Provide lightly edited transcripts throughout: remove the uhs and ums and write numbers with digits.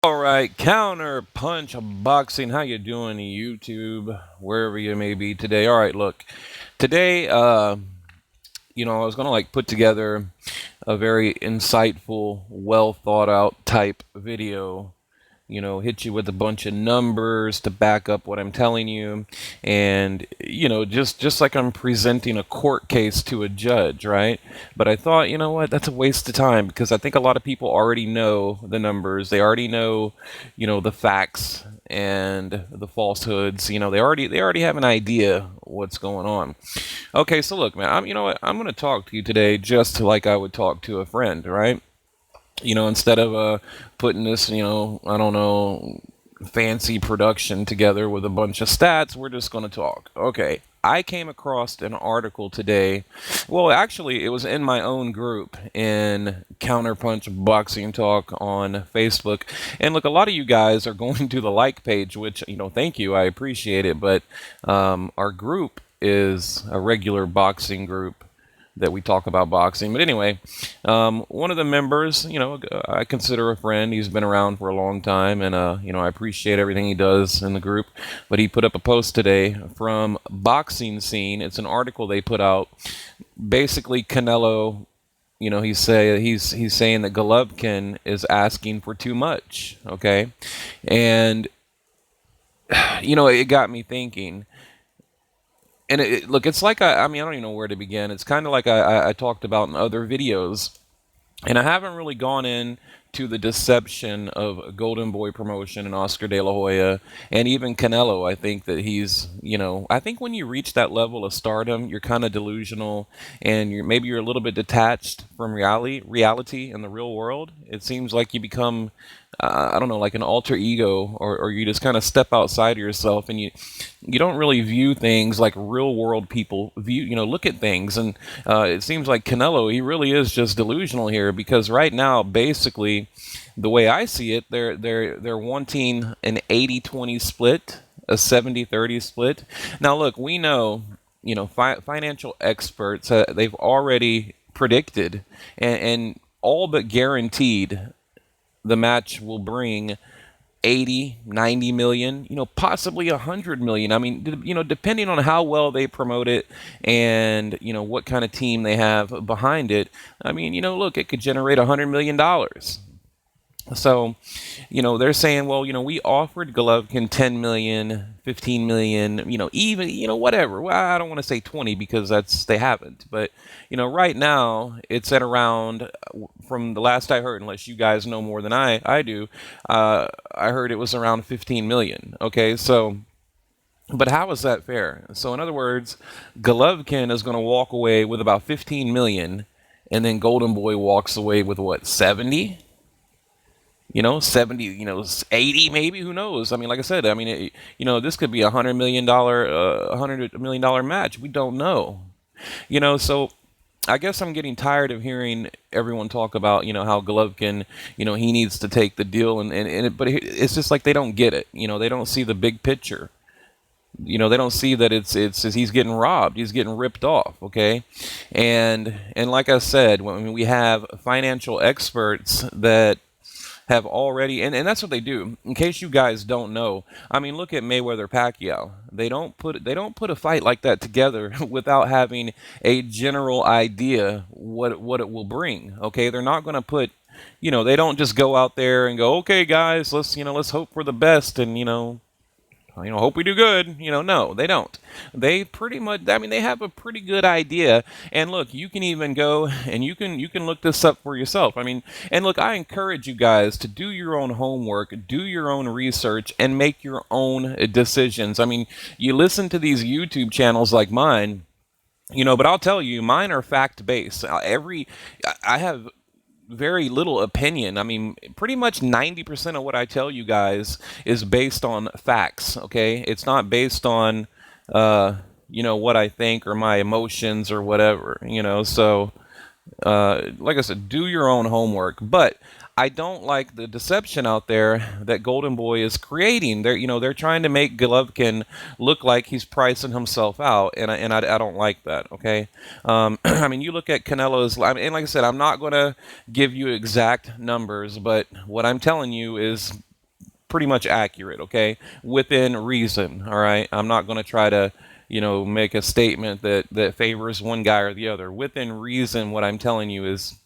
All right, counter punch boxing. How you doing, YouTube? Wherever you may be today. All right, look, today, I was gonna put together a very insightful, well thought out type video, hit you with a bunch of numbers to back up what I'm telling you, and just like I'm presenting a court case to a judge, right? But I thought, you know what, that's a waste of time because I think a lot of people already know the numbers. They already know, the facts and the falsehoods. They already have an idea what's going on. Okay, so look, man, you know what, I'm going to talk to you today just like I would talk to a friend, right? Instead of putting this, I don't know, fancy production together with a bunch of stats, we're just going to talk. Okay. I came across an article today. Well, actually, it was in my own group in Counterpunch Boxing Talk on Facebook. And look, a lot of you guys are going to the like page, which, thank you. I appreciate it. But our group is a regular boxing group that we talk about boxing. But anyway, one of the members, I consider a friend. He's been around for a long time, and I appreciate everything he does in the group. But he put up a post today from Boxing Scene. It's an article they put out. Basically, Canelo. He's saying that Golovkin is asking for too much. Okay, and it got me thinking. And look, it's like I don't even know where to begin. It's kind of like I talked about in other videos, and I haven't really gone in to the deception of Golden Boy promotion and Oscar De La Hoya and even Canelo. I think that I think when you reach that level of stardom, you're kind of delusional and maybe you're a little bit detached from reality in the real world. It seems like you become, I don't know, like an alter ego, or you just kind of step outside of yourself and you don't really view things like real world people view, look at things. And it seems like Canelo, he really is just delusional here because right now, basically, the way I see it, they're wanting an 80-20 split, a 70-30 split. Now, look, we know, financial experts, they've already predicted and all but guaranteed the match will bring 80, 90 million, possibly 100 million. I mean, depending on how well they promote it and, what kind of team they have behind it. I mean, look, it could generate $100 million. So, they're saying, well, we offered Golovkin 10 million, 15 million, even, whatever. Well, I don't want to say 20 because they haven't. But, right now it's at around, from the last I heard, unless you guys know more than I do, I heard it was around 15 million. Okay. So, but how is that fair? So, in other words, Golovkin is going to walk away with about 15 million and then Golden Boy walks away with what, 70? 70, 80 maybe, who knows? I mean, like I said, I mean, this could be $100 million match. We don't know. So I guess I'm getting tired of hearing everyone talk about, how Golovkin, he needs to take the deal, but it's just like they don't get it. They don't see the big picture. They don't see that it's he's getting robbed, he's getting ripped off. Okay, and like I said, when we have financial experts that have already, and that's what they do. In case you guys don't know, I mean, look at Mayweather Pacquiao. They don't put a fight like that together without having a general idea what it will bring. Okay, they're not going to put, they don't just go out there and go, okay, guys, let's hope for the best, and hope we do good. No, they don't. They pretty much, I mean, they have a pretty good idea. And look, you can even go and you can look this up for yourself. I mean, and look, I encourage you guys to do your own homework, do your own research, and make your own decisions. I mean, you listen to these YouTube channels like mine, but I'll tell you, mine are fact based. I have very little opinion. I mean, pretty much 90% of what I tell you guys is based on facts, okay? It's not based on, what I think or my emotions or whatever. So, like I said, do your own homework. But I don't like the deception out there that Golden Boy is creating. They're trying to make Golovkin look like he's pricing himself out, and I don't like that. Okay, I mean, you look at Canelo's. And like I said, I'm not going to give you exact numbers, but what I'm telling you is pretty much accurate, okay, within reason. All right, I'm not going to try to, make a statement that favors one guy or the other. Within reason, what I'm telling you is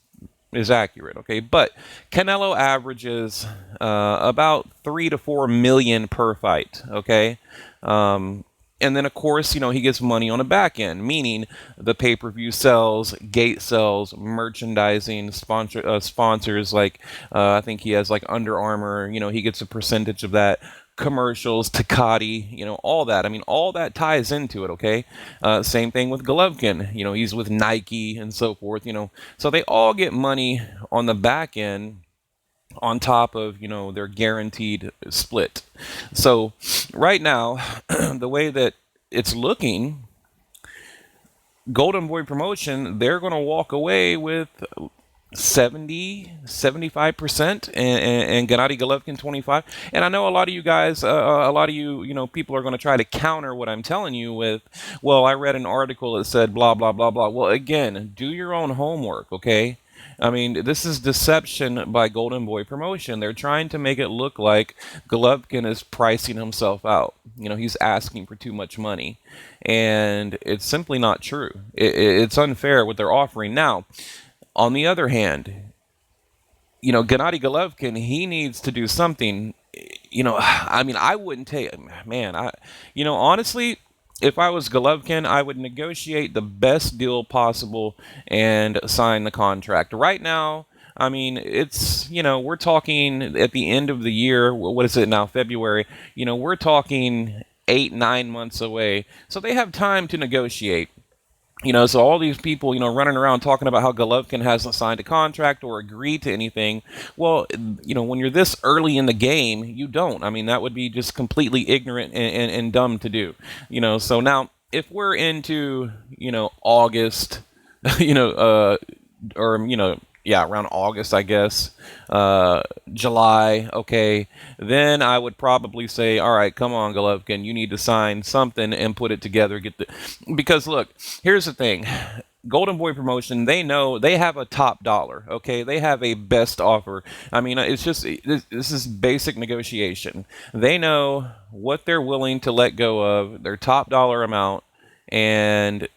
accurate, okay? But Canelo averages about 3 to 4 million per fight, okay? And then, of course, he gets money on the back end, meaning the pay-per-view sells, gate sells, merchandising, sponsors like I think he has like Under Armour. He gets a percentage of that. Commercials, Takati, all that. I mean, all that ties into it. Okay. Same thing with Golovkin. He's with Nike and so forth. So they all get money on the back end on top of their guaranteed split. So right now, the way that it's looking, Golden Boy Promotion, they're going to walk away with 75%, and Gennady Golovkin 25. And I know a lot of you guys, a lot of people are going to try to counter what I'm telling you with, well, I read an article that said blah blah blah blah. Well, again, do your own homework, okay? I mean, this is deception by Golden Boy Promotion. They're trying to make it look like Golovkin is pricing himself out. He's asking for too much money. And it's simply not true. It's unfair what they're offering. Now, on the other hand, Gennady Golovkin, he needs to do something. I mean, I wouldn't take, man, honestly, if I was Golovkin, I would negotiate the best deal possible and sign the contract. Right now, I mean, it's, we're talking at the end of the year. What is it now? February. We're talking 8, 9 months away. So they have time to negotiate. So all these people, running around talking about how Golovkin hasn't signed a contract or agreed to anything. Well, when you're this early in the game, you don't. I mean, that would be just completely ignorant and dumb to do. So now if we're into, August, or, yeah, around August, I guess, July, okay, then I would probably say, all right, come on, Golovkin, you need to sign something and put it together. Because look, here's the thing. Golden Boy Promotion, they know they have a top dollar, okay? They have a best offer. I mean, it's just, this is basic negotiation. They know what they're willing to let go of, their top dollar amount, and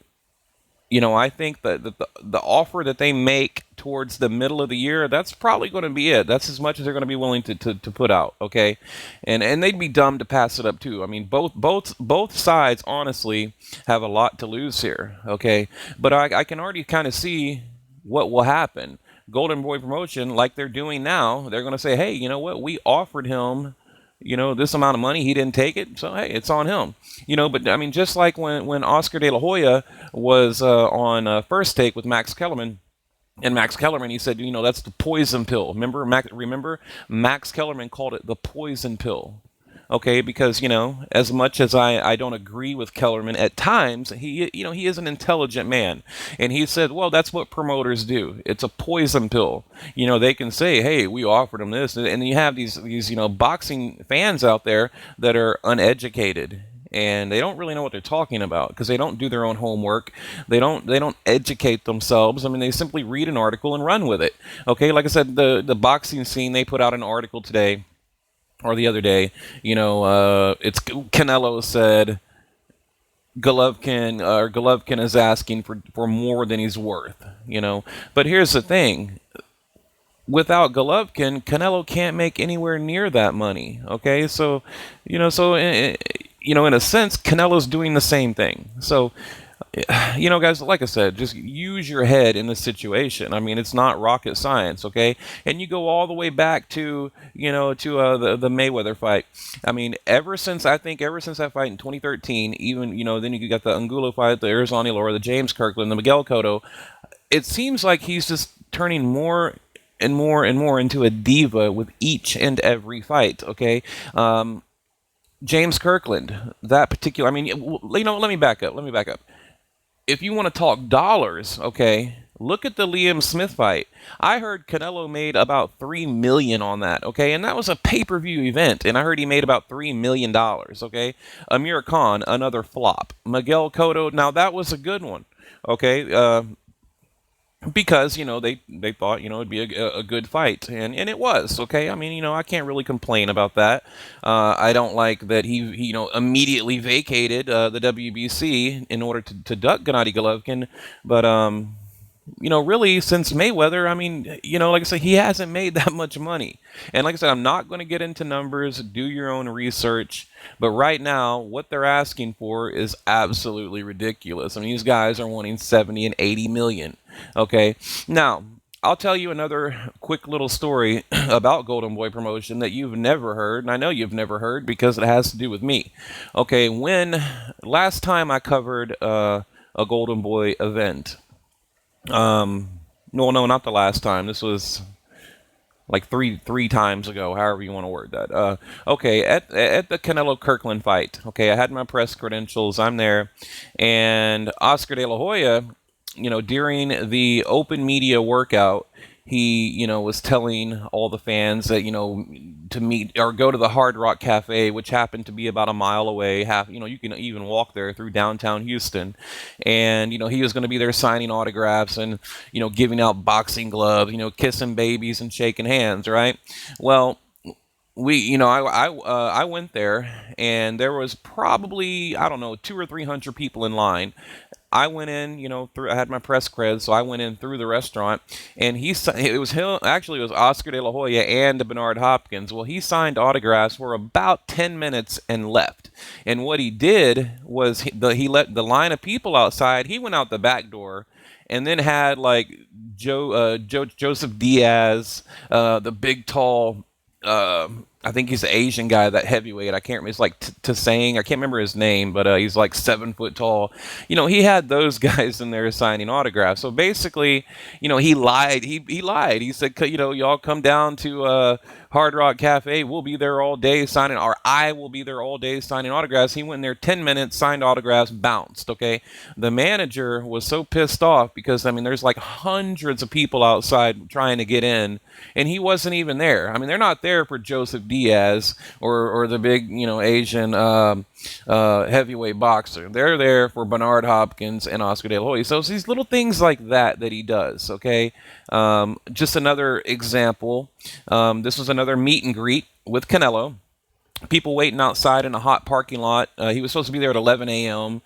I think that the offer that they make towards the middle of the year, that's probably going to be it. That's as much as they're going to be willing to put out, okay? And they'd be dumb to pass it up too. I mean, both sides honestly have a lot to lose here, okay? But I can already kind of see what will happen. Golden Boy Promotion, like they're doing now, they're going to say, hey, you know what? We offered him this amount of money, he didn't take it, so hey, it's on him. But I mean, just like when Oscar De La Hoya was on First Take with Max Kellerman, and Max Kellerman, he said, that's the poison pill. Remember, Max Kellerman called it the poison pill. Okay, because as much as I don't agree with Kellerman at times, he is an intelligent man, and he said, well, that's what promoters do. It's a poison pill. They can say, hey, we offered him this, and you have these boxing fans out there that are uneducated, and they don't really know what they're talking about because they don't do their own homework. They don't educate themselves. I mean, they simply read an article and run with it. Okay, like I said, the boxing scene, they put out an article today or the other day, it's Canelo said Golovkin is asking for more than he's worth, But here's the thing. Without Golovkin, Canelo can't make anywhere near that money, okay? So, in a sense, Canelo's doing the same thing. So, guys, like I said, just use your head in this situation. I mean, it's not rocket science, okay? And you go all the way back to, the Mayweather fight. I mean, ever since that fight in 2013, even, then you got the Angulo fight, the Arizona Laura, the James Kirkland, the Miguel Cotto. It seems like he's just turning more and more and more into a diva with each and every fight, okay? James Kirkland, that particular, I mean, let me back up. If you want to talk dollars, okay, look at the Liam Smith fight. I heard Canelo made about $3 million on that, okay, and that was a pay-per-view event, and I heard he made about $3 million, okay. Amir Khan, another flop. Miguel Cotto, now that was a good one, okay. because they thought it'd be a good fight, and it was okay. I mean, I can't really complain about that. I don't like that he immediately vacated the WBC in order to duck Gennady Golovkin, but really, since Mayweather, I mean, like I said, he hasn't made that much money. And like I said, I'm not going to get into numbers, do your own research. But right now, what they're asking for is absolutely ridiculous. I mean, these guys are wanting 70 and 80 million. Okay. Now, I'll tell you another quick little story about Golden Boy Promotion that you've never heard, and I know you've never heard because it has to do with me. Okay, when last time I covered a Golden Boy event, no, no, not the last time. This was like three times ago, however you want to word that. Okay, at the Canelo Kirkland fight. Okay, I had my press credentials. I'm there, and Oscar De La Hoya, during the open media workout, he, was telling all the fans that, to meet or go to the Hard Rock Cafe, which happened to be about a mile away. You can even walk there through downtown Houston. And, he was going to be there signing autographs and, giving out boxing gloves, kissing babies and shaking hands, right? Well, I went there, and there was probably, I don't know, 200 or 300 people in line. I went in, I had my press cred, so I went in through the restaurant, and it was him, actually, it was Oscar De La Hoya and Bernard Hopkins. Well, he signed autographs for about 10 minutes and left. And what he did was he let the line of people outside, he went out the back door, and then had like Joseph Diaz, the big, tall, uh, I think he's the Asian guy, that heavyweight. I can't remember. It's like Tsang. I can't remember his name, but he's like 7 foot tall. He had those guys in there signing autographs. So basically, he lied. He lied. He said, y'all come down to Hard Rock Cafe. We'll be there all day signing, or I will be there all day signing autographs. He went in there 10 minutes, signed autographs, bounced. Okay. The manager was so pissed off because, I mean, there's like hundreds of people outside trying to get in, and he wasn't even there. I mean, they're not there for Joseph Diaz or the big, Asian heavyweight boxer. They're there for Bernard Hopkins and Oscar De La Hoya. So it's these little things like that he does, okay? Just another example. This was another meet and greet with Canelo. People waiting outside in a hot parking lot. He was supposed to be there at 11 a.m.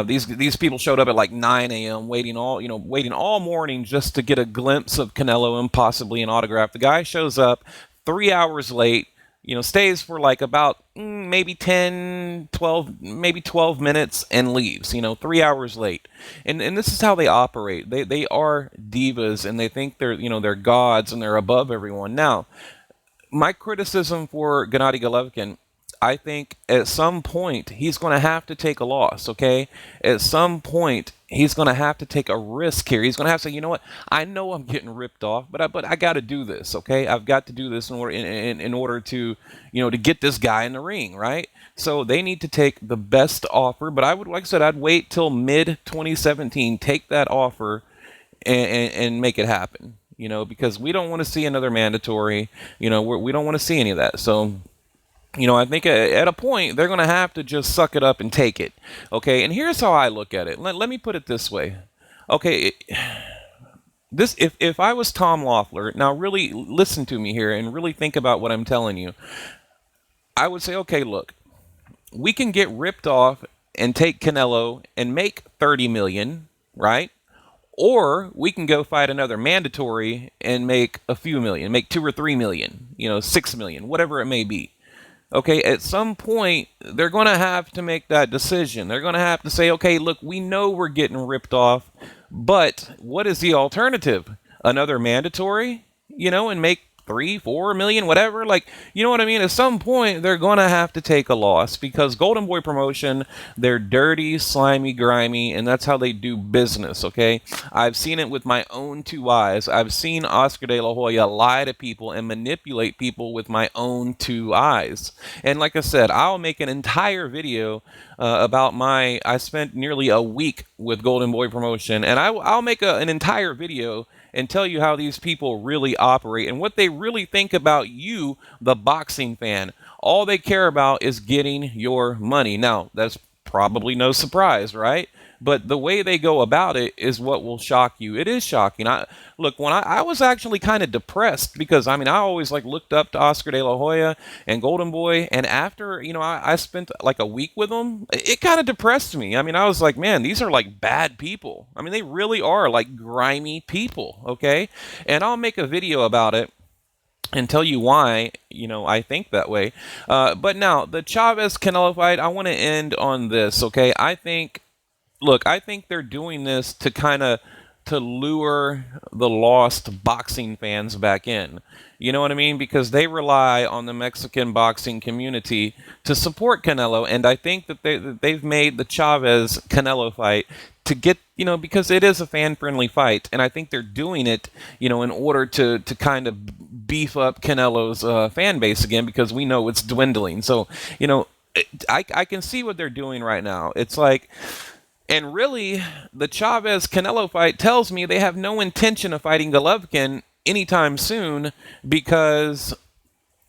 These people showed up at like 9 a.m. waiting all morning just to get a glimpse of Canelo and possibly an autograph. The guy shows up 3 hours late. Stays for like about maybe 10, 12, maybe 12 minutes and leaves, 3 hours late. And this is how they operate. They are divas, and they think they're gods and they're above everyone. Now, my criticism for Gennady Golovkin, I think at some point he's going to have to take a loss, okay? At some point he's going to have to take a risk here. He's going to have to say, you know what? I know I'm getting ripped off, but I got to do this, okay? I've got to do this in order to, to get this guy in the ring, right? So they need to take the best offer, but like I said, I'd wait till mid 2017, take that offer and make it happen. Because we don't want to see another mandatory. We don't want to see any of that. So, I think at a point they're going to have to just suck it up and take it. Okay, and here's how I look at it. Let me put it this way. Okay, if I was Tom Loeffler, now really listen to me here and really think about what I'm telling you. I would say, okay, look, we can get ripped off and take Canelo and make 30 million, right? Or we can go fight another mandatory and make a few million, make 2 or 3 million, 6 million, whatever it may be. Okay, at some point, they're going to have to make that decision. They're going to have to say, okay, look, we know we're getting ripped off, but what is the alternative? Another mandatory, and make 3, 4 million, whatever. Like, you know what I mean? At some point, they're going to have to take a loss because Golden Boy Promotion, they're dirty, slimy, grimy, and that's how they do business, okay? I've seen it with my own 2 eyes. I've seen Oscar De La Hoya lie to people and manipulate people with my own 2 eyes. And like I said, I'll make an entire video about I spent nearly a week with Golden Boy Promotion, and I'll make an entire video and tell you how these people really operate and what they really think about you, the boxing fan. All they care about is getting your money. Now, that's probably no surprise, right? But the way they go about it is what will shock you. It is shocking. Look, when I was actually kind of depressed because I mean I always like looked up to Oscar De La Hoya and Golden Boy, and after I spent like a week with them, it kind of depressed me. I mean I was like, man, these are like bad people. I mean they really are like grimy people, okay? And I'll make a video about it and tell you why, I think that way. But now, the Chavez Canelo fight, I want to end on this, okay? I think they're doing this to kind of to lure the lost boxing fans back in. You know what I mean? Because they rely on the Mexican boxing community to support Canelo, and I think that they've made the Chavez Canelo fight to get, because it is a fan-friendly fight, and I think they're doing it, in order to kind of beef up Canelo's fan base again, because we know it's dwindling. So, I can see what they're doing right now. It's like, and really, the Chavez Canelo fight tells me they have no intention of fighting Golovkin anytime soon because,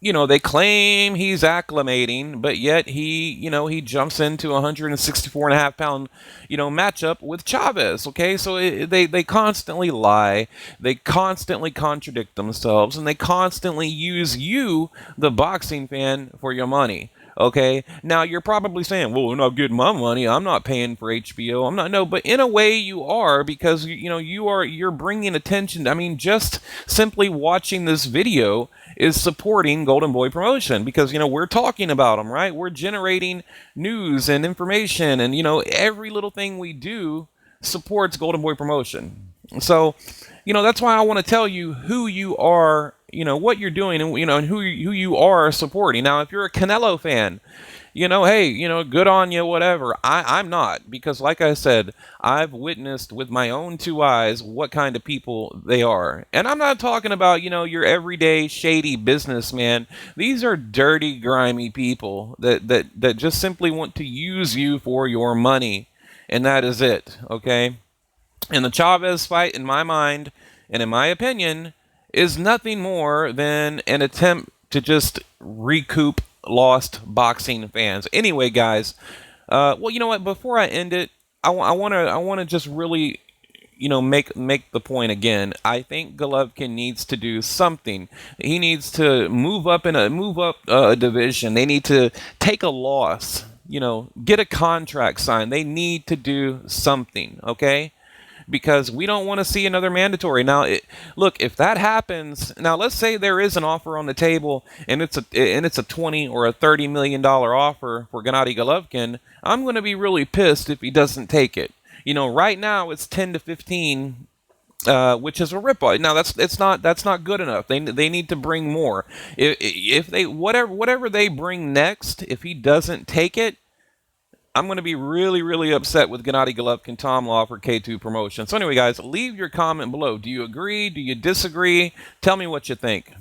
they claim he's acclimating, but yet he jumps into a 164.5 pound, matchup with Chavez. Okay, so they constantly lie, they constantly contradict themselves, and they constantly use you, the boxing fan, for your money. Okay, now you're probably saying, well, I'm not getting my money, I'm not paying for HBO, I'm not. No, but in a way you are, because you're bringing attention. I mean, just simply watching this video is supporting Golden Boy Promotion, because we're talking about them, right? We're generating news and information, and every little thing we do supports Golden Boy Promotion. So that's why I want to tell you who you are, what you're doing, and and who you are supporting. Now, if you're a Canelo fan, hey, good on you, whatever. I'm not, because like I said, I've witnessed with my own two eyes what kind of people they are. And I'm not talking about, your everyday shady businessman. These are dirty, grimy people that just simply want to use you for your money. And that is it, okay? And the Chavez fight, in my mind, and in my opinion, is nothing more than an attempt to just recoup lost boxing fans. Anyway, guys, well, you know what? Before I end it, I want to just really, make the point again. I think Golovkin needs to do something. He needs to move up a division. They need to take a loss. Get a contract signed. They need to do something. Okay. Because we don't want to see another mandatory. Now, look, if that happens, now let's say there is an offer on the table, and it's a 20 or a $30 million offer for Gennady Golovkin. I'm going to be really pissed if he doesn't take it. Right now it's 10 to 15, which is a ripoff. Now that's not good enough. They need to bring more. If they whatever they bring next, if he doesn't take it, I'm going to be really, really upset with Gennady Golovkin, Tom Law for K2 Promotion. So anyway, guys, leave your comment below. Do you agree? Do you disagree? Tell me what you think.